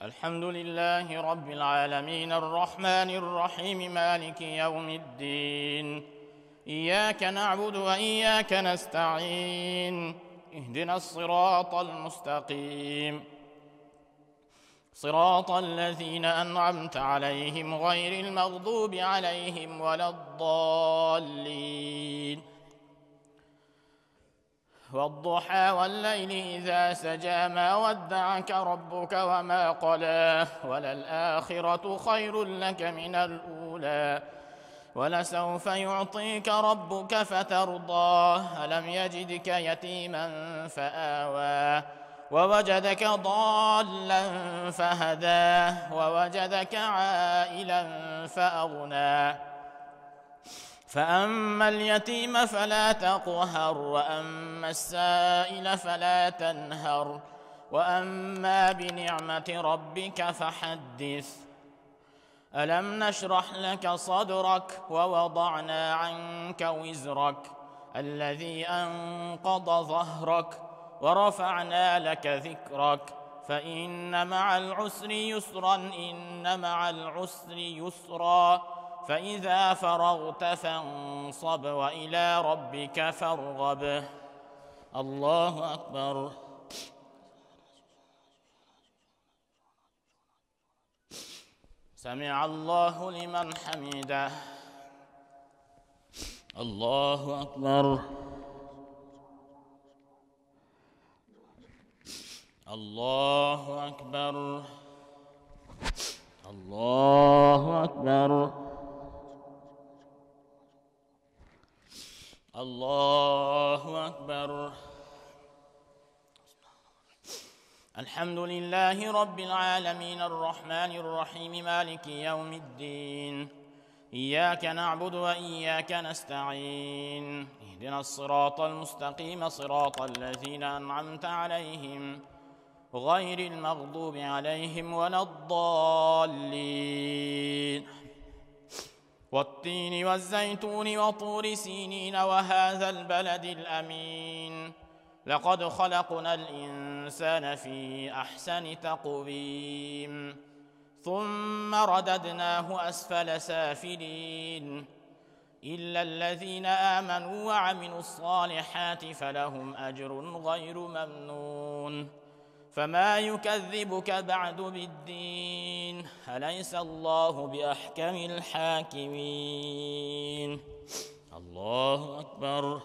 الحمد لله رب العالمين الرحمن الرحيم مالك يوم الدين. إياك نعبد وإياك نستعين. اهدنا الصراط المستقيم، صراط الذين أنعمت عليهم غير المغضوب عليهم ولا الضالين. والضحى والليل إذا سجى ما ودعك ربك وما قلى، وللآخرة خير لك من الأولى، ولسوف يعطيك ربك فترضى. ألم يجدك يتيما فآوى، ووجدك ضالا فهدى، ووجدك عائلا فأغنى. فأما اليتيم فلا تقهر، وأما السائل فلا تنهر، وأما بنعمة ربك فحدث. ألم نشرح لك صدرك ووضعنا عنك وزرك الذي أنقض ظهرك، ورفعنا لك ذكرك، فإن مع العسر يسرا، إن مع العسر يسرا، فإذا فرغت فانصب وإلى ربك فارغب. الله أكبر. سمع الله لمن حمده. الله أكبر. الله أكبر. الله أكبر. الله أكبر. الحمد لله رب العالمين الرحمن الرحيم مالك يوم الدين. إياك نعبد وإياك نستعين. اهدنا الصراط المستقيم، صراط الذين أنعمت عليهم غير المغضوب عليهم ولا الضالين. والتين والزيتون وطور سينين وهذا البلد الأمين. لقد خلقنا الإنسان في أحسن تقويم، ثم رددناه أسفل سافلين، إلا الذين آمنوا وعملوا الصالحات فلهم أجر غير ممنون. فما يكذبك بعد بالدين، أليس الله بأحكم الحاكمين. الله أكبر.